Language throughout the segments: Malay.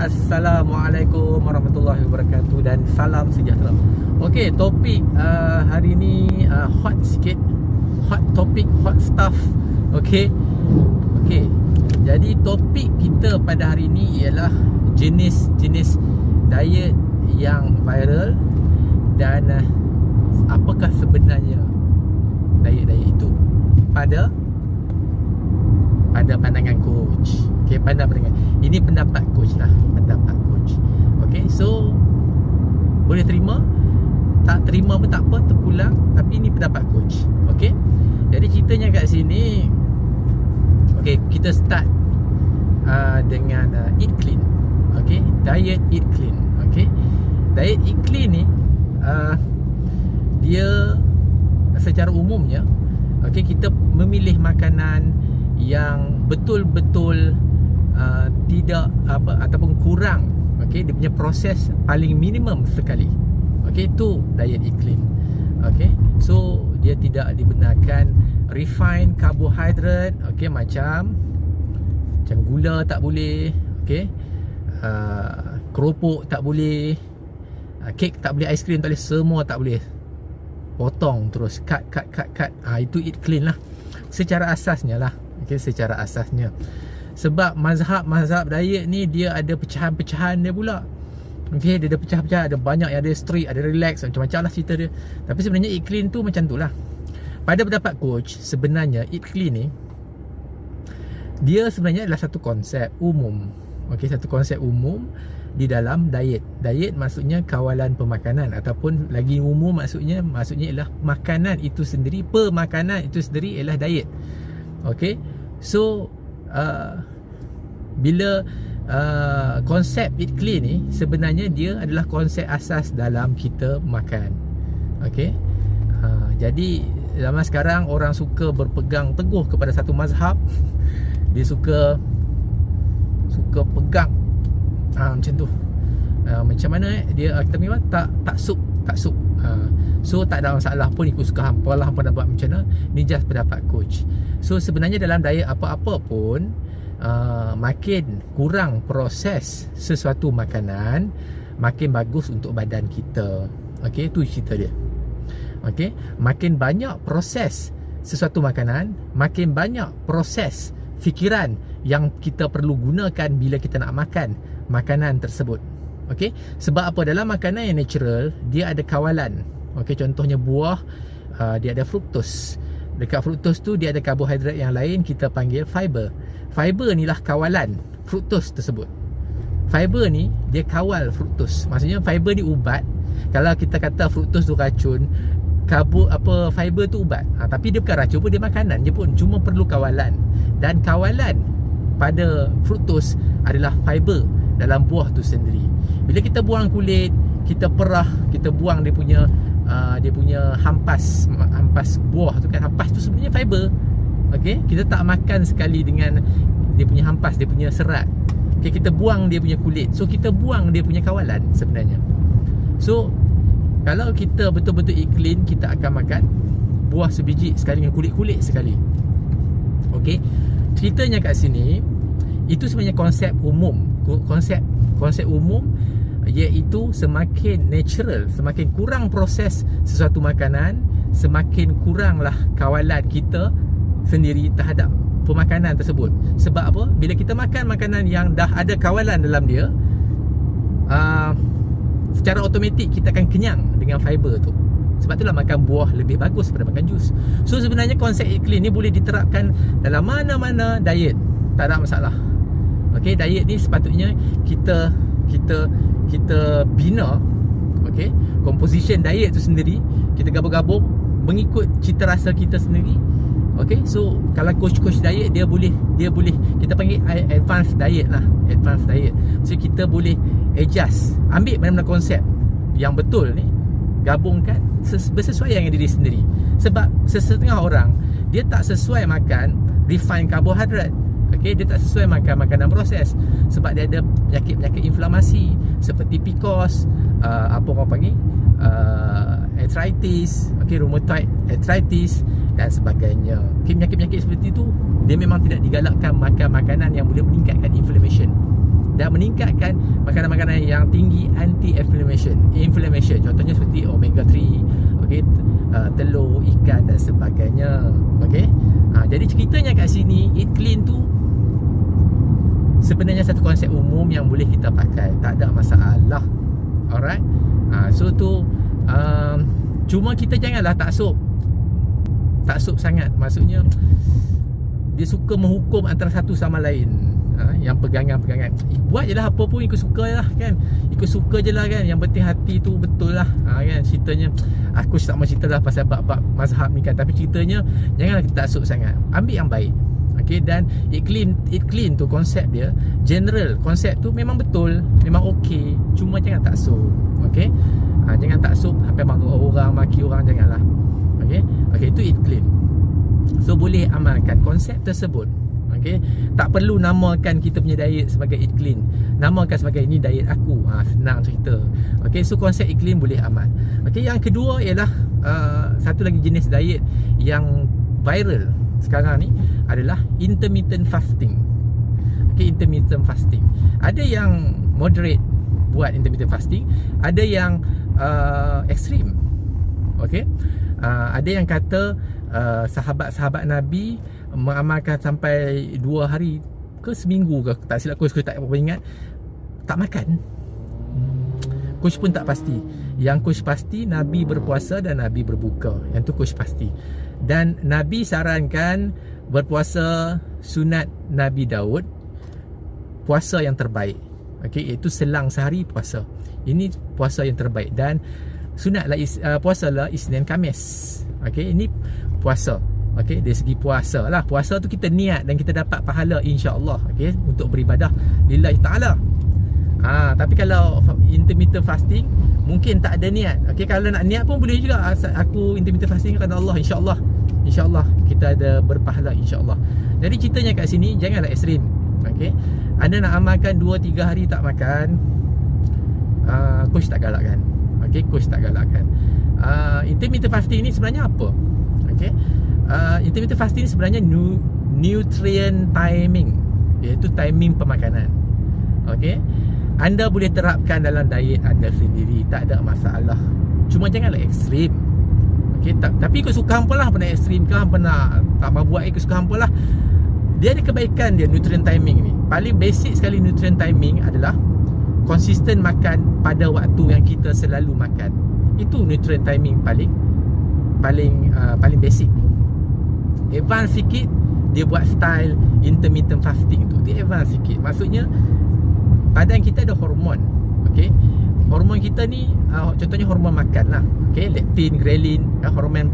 Assalamualaikum warahmatullahi wabarakatuh dan salam sejahtera. Okey, topik hari ni hot sikit. Hot topic, hot stuff. Okey. Jadi topik kita pada hari ni ialah jenis-jenis diet yang viral dan apakah sebenarnya diet-diet itu pada pandangan coach. Okey, pandangan. Ini pendapat coach lah, pendapat coach. Okey, so boleh terima, tak terima pun tak apa, terpulang, tapi ini pendapat coach. Okey. Jadi ceritanya kat sini, okey, kita start dengan eat clean. Okey, diet eat clean. Okey. Diet eat clean ni dia secara umumnya, okey, kita memilih makanan yang betul-betul tidak ataupun kurang, okey, dia punya proses paling minimum sekali. Okey, itu diet eat clean. Okey, so dia tidak dibenarkan refined carbohydrate, okey, macam gula tak boleh, okey, keropok tak boleh, kek tak boleh, aiskrim tak boleh, semua tak boleh. Potong terus, cut. Itu eat clean lah secara asasnya lah. Okay, secara asasnya. Sebab mazhab diet ni dia ada pecahan-pecahan dia pula. Okay, dia ada pecah-pecah, ada banyak yang ada strict, ada relax, macam-macam lah cerita dia. Tapi sebenarnya eat clean tu macam tu lah. Pada pendapat coach, sebenarnya eat clean ni dia sebenarnya adalah satu konsep umum. Okay, satu konsep umum di dalam diet. Diet maksudnya kawalan pemakanan, ataupun lagi umum maksudnya ialah makanan itu sendiri, pemakanan itu sendiri ialah diet. Okay, so bila konsep eat clean ni sebenarnya dia adalah konsep asas dalam kita makan. Okay, jadi zaman sekarang orang suka berpegang teguh kepada satu mazhab. Dia suka pegang macam tu. Macam mana dia kita panggil tak sub. So tak ada masalah pun, ikut suka hampa lah, hampa nak buat macam mana. Ni just pendapat coach. So sebenarnya dalam diet apa-apa pun, makin kurang proses sesuatu makanan, makin bagus untuk badan kita. Okey, tu cerita dia. Okey, makin banyak proses sesuatu makanan, makin banyak proses fikiran yang kita perlu gunakan bila kita nak makan makanan tersebut. Okey, sebab apa? Dalam makanan yang natural dia ada kawalan. Okey, contohnya buah, dia ada fruktos. Dekat fruktos tu dia ada karbohidrat yang lain, kita panggil fiber. Fiber ni lah kawalan fruktos tersebut. Fiber ni dia kawal fruktos. Maksudnya fiber ni ubat. Kalau kita kata fruktos tu racun, fiber tu ubat. Tapi dia bukan racun pun, dia makanan je pun, cuma perlu kawalan. Dan kawalan pada fruktos adalah fiber dalam buah tu sendiri. Bila kita buang kulit, kita perah, kita buang dia punya hampas buah tu kan. Hampas tu sebenarnya fiber. Okey, kita tak makan sekali dengan dia punya hampas, dia punya serat. Okey, kita buang dia punya kulit. So kita buang dia punya kawalan sebenarnya. So kalau kita betul-betul eat clean, kita akan makan buah sebiji sekali dengan kulit-kulit sekali. Okey, ceritanya kat sini itu sebenarnya konsep umum. Konsep umum iaitu semakin natural, semakin kurang proses sesuatu makanan, semakin kuranglah kawalan kita sendiri terhadap pemakanan tersebut. Sebab apa? Bila kita makan makanan yang dah ada kawalan dalam dia, secara automatik kita akan kenyang dengan fiber tu. Sebab itulah makan buah lebih bagus daripada makan jus. So sebenarnya konsep eat clean ni boleh diterapkan dalam mana-mana diet, tak ada masalah. Okey, diet ni sepatutnya kita bina, okey, composition diet tu sendiri, kita gabung-gabung mengikut cita rasa kita sendiri. Okey, so kalau coach diet dia boleh kita panggil advanced diet lah, advanced diet. So kita boleh adjust, ambil mana-mana konsep yang betul ni, gabungkan bersesuaian dengan diri sendiri. Sebab setengah orang dia tak sesuai makan refined carbohydrate. Okey, dia tak sesuai makan makanan proses sebab dia ada penyakit-penyakit inflamasi seperti PCOS, apa orang panggil arthritis, rheumatoid arthritis dan sebagainya. Penyakit-penyakit seperti itu dia memang tidak digalakkan makan makanan yang boleh meningkatkan inflammation dan meningkatkan makanan-makanan yang tinggi inflammation. Contohnya seperti omega 3, okey, telur, ikan dan sebagainya. Okey. Jadi ceritanya kat sini, eat clean tu sebenarnya satu konsep umum yang boleh kita pakai, tak ada masalah. Alright. So tu cuma kita janganlah taksub sangat. Maksudnya dia suka menghukum antara satu sama lain. Yang pegangan-pegangan, buat je lah apa pun ikut suka je lah kan. Ikut suka je lah kan. Yang penting hati tu betul lah kan. Ceritanya aku tak mahu cerita lah pasal bab-bab mazhab ni kan. Tapi ceritanya janganlah kita taksub sangat. Ambil yang baik. Okay, dan eat clean tu konsep dia general, konsep tu memang betul, memang okey, cuma jangan taksub. Okay, jangan taksub sampai marah orang, maki orang, janganlah. Okay, itu eat clean. So boleh amalkan konsep tersebut. Okay, tak perlu namakan kita punya diet sebagai eat clean, namakan sebagai ni diet aku. Senang cerita. Okay, so konsep eat clean boleh amal. Okay, yang kedua ialah satu lagi jenis diet yang viral sekarang ni adalah intermittent fasting. Okay, intermittent fasting. Ada yang moderate buat intermittent fasting, ada yang ekstrim. Okay, ada yang kata sahabat-sahabat Nabi mengamalkan sampai 2 hari ke seminggu ke, tak silap coach tak apa ingat, tak makan. Coach pun tak pasti. Yang coach pasti Nabi berpuasa dan Nabi berbuka. Yang tu coach pasti. Dan Nabi sarankan berpuasa sunat Nabi Daud, puasa yang terbaik. Okey, iaitu selang sehari puasa. Ini puasa yang terbaik. Dan sunatlah puasalah Isnin Khamis. Okey, ini puasa. Okey, dari segi puasa lah. Puasa tu kita niat dan kita dapat pahala insya-Allah, okey, untuk beribadah lillahi taala. Tapi kalau intermittent fasting mungkin tak ada niat. Okey, kalau nak niat pun boleh juga. Aku intermittent fasting kerana Allah, insya-Allah. InsyaAllah kita ada berpahala, insyaAllah. Jadi ceritanya kat sini janganlah ekstrim. Okey, anda nak amalkan 2-3 hari tak makan, coach tak galakkan. Okey, coach tak galakkan. Intermittent fasting ni sebenarnya apa? Okey, intermittent fasting sebenarnya nutrient timing, iaitu timing pemakanan. Okey, anda boleh terapkan dalam diet anda sendiri, tak ada masalah. Cuma janganlah ekstrim. Okey, tapi ikut suka hampa lah. Hampa nak ekstrim ke, hampa nak tak mahu buat ikut suka hampa lah. Dia ada kebaikan dia, nutrient timing ni. Paling basic sekali nutrient timing adalah konsisten makan pada waktu yang kita selalu makan. Itu nutrient timing paling basic. Advance sikit dia buat style intermittent fasting tu. Dia advance sikit. Maksudnya badan kita ada hormon. Okey, hormon kita ni contohnya hormon makan lah. Okey, leptin, ghrelin,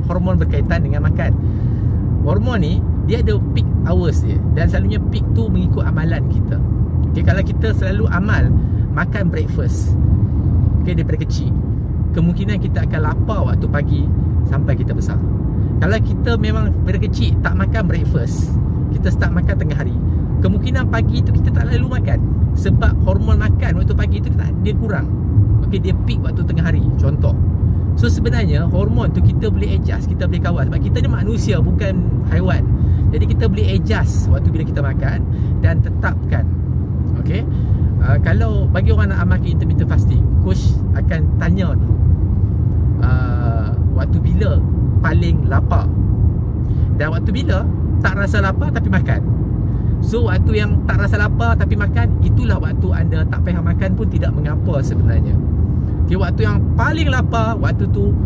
hormon berkaitan dengan makan. Hormon ni dia ada peak hours dia, dan selalunya peak tu mengikut amalan kita. Okey, kalau kita selalu amal makan breakfast, okey, daripada kecil, kemungkinan kita akan lapar waktu pagi sampai kita besar. Kalau kita memang daripada kecil tak makan breakfast, kita start makan tengah hari, kemungkinan pagi tu kita tak lalu makan, sebab hormon makan waktu pagi tu dia kurang. Okey, dia peak waktu tengah hari, contoh. So sebenarnya hormon tu kita boleh adjust, kita boleh kawal, sebab kita ni manusia, bukan haiwan. Jadi kita boleh adjust waktu bila kita makan dan tetapkan. Okey, kalau bagi orang nak amalkan intermittent fasting, coach akan tanya dulu waktu bila paling lapar, dan waktu bila tak rasa lapar tapi makan. So waktu yang tak rasa lapar tapi makan, itulah waktu anda tak payah makan pun tidak mengapa sebenarnya. Okay, waktu yang paling lapar, waktu tu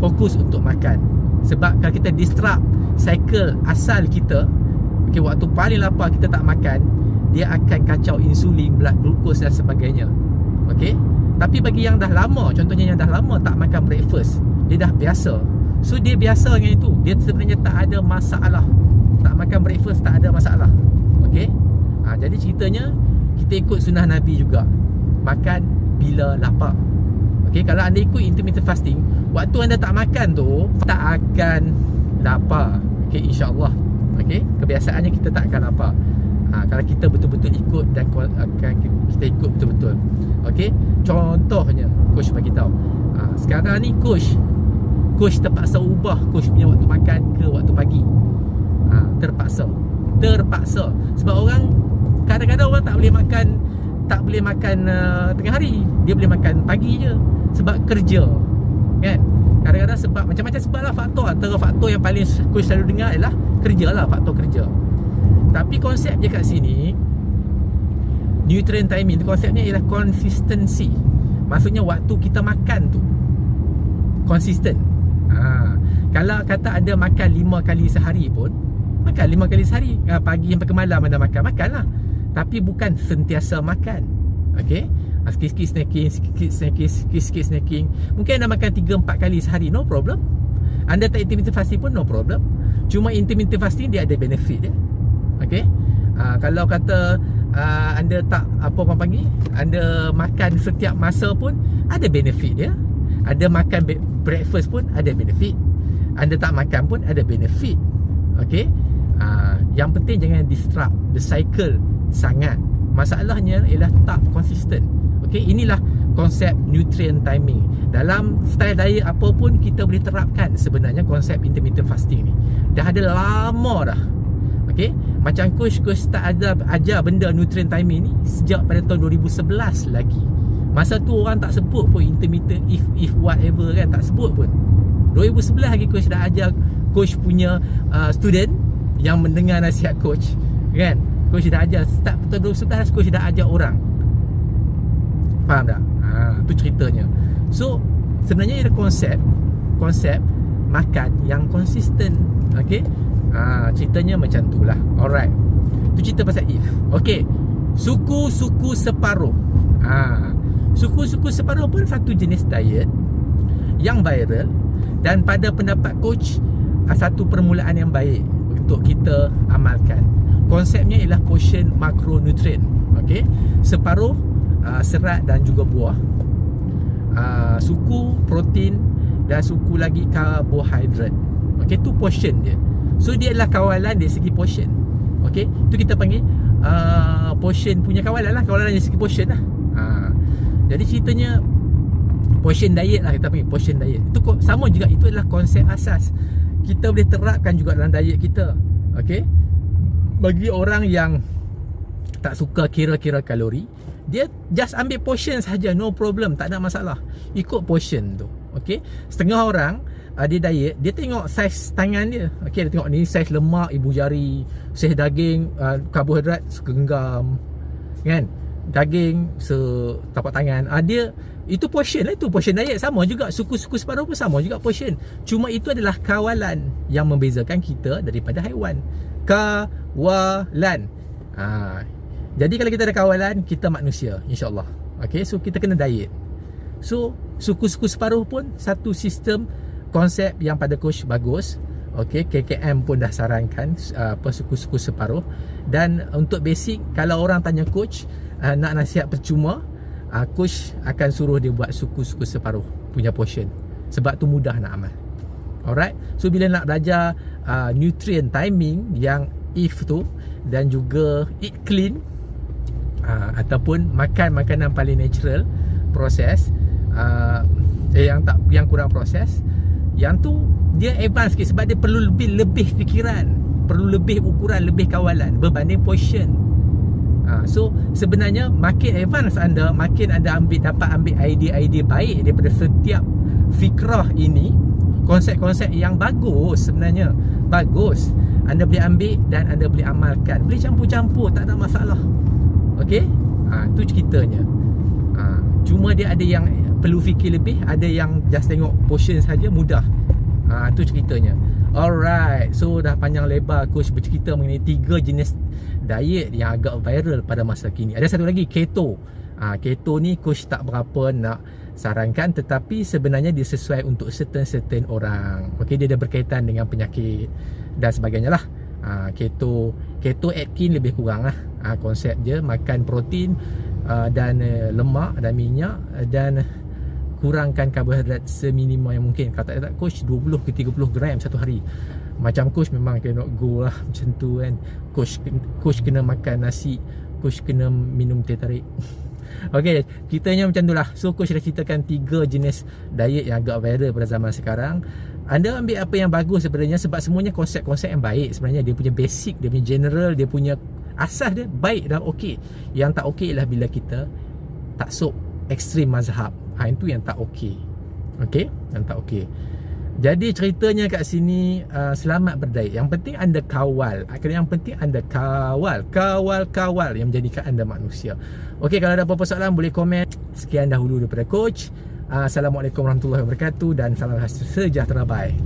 fokus untuk makan. Sebab kalau kita disrupt cycle asal kita, okay, waktu paling lapar kita tak makan, dia akan kacau insulin, blood glucose dan sebagainya. Okay, tapi bagi yang dah lama, contohnya yang dah lama tak makan breakfast, dia dah biasa. So dia biasa dengan itu, dia sebenarnya tak ada masalah. Tak makan breakfast tak ada masalah. Okey, jadi ceritanya kita ikut sunnah Nabi juga, makan bila lapar. Okey, kalau anda ikut intermittent fasting, waktu anda tak makan tu tak akan lapar. Okey, insya-Allah. Okey, kebiasaannya kita tak akan lapar. Kalau kita betul-betul ikut dan kita ikut betul-betul. Okey, contohnya coach bagi tahu. Sekarang ni coach terpaksa ubah coach punya waktu makan ke waktu pagi. Terpaksa. Sebab kadang-kadang orang tak boleh makan tak boleh makan tengah hari, dia boleh makan pagi je sebab kerja, kan? Kadang-kadang sebab macam-macam sebab lah faktor. Antara faktor yang paling coach selalu dengar ialah kerja lah, faktor kerja. Tapi konsep je kat sini, nutrient timing tu konsepnya ialah consistency. Maksudnya waktu kita makan tu konsisten. Kalau kata ada makan 5 kali sehari pun, makan 5 kali sehari, pagi sampai ke malam anda makan lah. Tapi bukan sentiasa makan. Okay, sikit-sikit snacking, sikit-sikit snacking. Mungkin anda makan 3-4 kali sehari, no problem. Anda tak intermittent fasting pun no problem. Cuma intermittent fasting dia ada benefit dia. Okay, kalau kata anda tak, apa orang panggil, anda makan setiap masa pun ada benefit dia. Ada makan breakfast pun ada benefit. Anda tak makan pun ada benefit. Okay, yang penting jangan disrupt the cycle sangat. Masalahnya ialah tak konsisten. Okay, inilah konsep nutrient timing. Dalam style diet apa pun kita boleh terapkan sebenarnya konsep intermittent fasting ni. Dah ada lama dah. Okay, macam coach tak ajar benda nutrient timing ni sejak pada tahun 2011 lagi. Masa tu orang tak sebut pun intermittent if whatever kan, tak sebut pun. 2011 lagi coach dah ajar coach punya student yang mendengar nasihat coach, kan? Coach dah ajar start tahun 2011, coach dah ajar orang. Faham tak? Tu ceritanya. So sebenarnya ada konsep makan yang konsisten. Okay, ceritanya macam tu lah. Alright, tu cerita pasal if. Okay, suku-suku separuh. Suku-suku separuh pun satu jenis diet yang viral, dan pada pendapat coach satu permulaan yang baik untuk kita amalkan. Konsepnya ialah portion makronutrien. Okay, separuh serat dan juga buah, suku protein dan suku lagi karbohidrat. Okay, tu portion dia. So dia adalah kawalan dari segi portion. Okay, tu kita panggil portion punya kawalan lah. Kawalan dari segi portion lah. Jadi ceritanya portion diet lah, kita panggil portion diet. Itu sama juga, itu adalah konsep asas. Kita boleh terapkan juga dalam diet kita. Okay, bagi orang yang tak suka kira-kira kalori, dia just ambil portion saja, no problem, tak ada masalah. Ikut portion tu. Okay, setengah orang dia diet, dia tengok saiz tangan dia. Okay, dia tengok ni saiz lemak ibu jari, saiz daging, karbohidrat segenggam, kan, daging setapak tangan. Dia itu portion lah, itu portion diet. Sama juga suku-suku separuh pun sama juga portion. Cuma itu adalah kawalan yang membezakan kita daripada haiwan. Kawalan. Jadi kalau kita ada kawalan, kita manusia, insyaAllah. Okay, so kita kena diet. So suku-suku separuh pun satu sistem konsep yang pada coach bagus. Okay, KKM pun dah sarankan suku-suku separuh. Dan untuk basic, kalau orang tanya coach nak nasihat percuma, coach akan suruh dia buat suku-suku separuh punya portion, sebab tu mudah nak amal. Alright, so bila nak belajar nutrient timing yang if tu, dan juga eat clean, ataupun makan makanan paling natural, proses, yang kurang proses, yang tu dia advance sikit, sebab dia perlu lebih fikiran, perlu lebih ukuran, lebih kawalan berbanding portion. So sebenarnya makin advance anda, makin anda dapat ambil idea-idea baik daripada setiap fikrah ini. Konsep-konsep yang bagus, sebenarnya bagus, anda boleh ambil dan anda boleh amalkan. Boleh campur-campur, tak ada masalah. Okay, tu ceritanya. Cuma dia ada yang perlu fikir lebih, ada yang just tengok portion saja, mudah. Tu ceritanya. Alright, so dah panjang lebar coach bercerita mengenai 3 jenis diet yang agak viral pada masa kini. Ada satu lagi, keto. Keto ni coach tak berapa nak sarankan, tetapi sebenarnya dia sesuai untuk certain orang. Okay, dia ada berkaitan dengan penyakit dan sebagainya lah. Keto Atkins lebih kurang lah. Konsep je makan protein dan lemak dan minyak, dan kurangkan karbohidrat seminima yang mungkin. Kata coach 20 ke 30 gram satu hari. Macam coach memang cannot go lah macam tu kan. Coach kena makan nasi, coach kena minum teh tarik. Okay, ceritanya macam tu lah. So coach dah ceritakan 3 jenis diet yang agak viral pada zaman sekarang. Anda ambil apa yang bagus sebenarnya, sebab semuanya konsep-konsep yang baik sebenarnya. Dia punya basic, dia punya general, dia punya Asas dia baik dan okey. Yang tak okey ialah bila kita taksub ekstrim mazhab. Itu yang tak okey. Okey, yang tak okey. Jadi ceritanya kat sini, selamat berdaya. Yang penting anda kawal. Yang penting anda kawal yang menjadikan anda manusia. Okey, kalau ada apa-apa soalan boleh komen. Sekian dahulu daripada coach. Assalamualaikum warahmatullahi wabarakatuh dan salam sejahtera. Bye.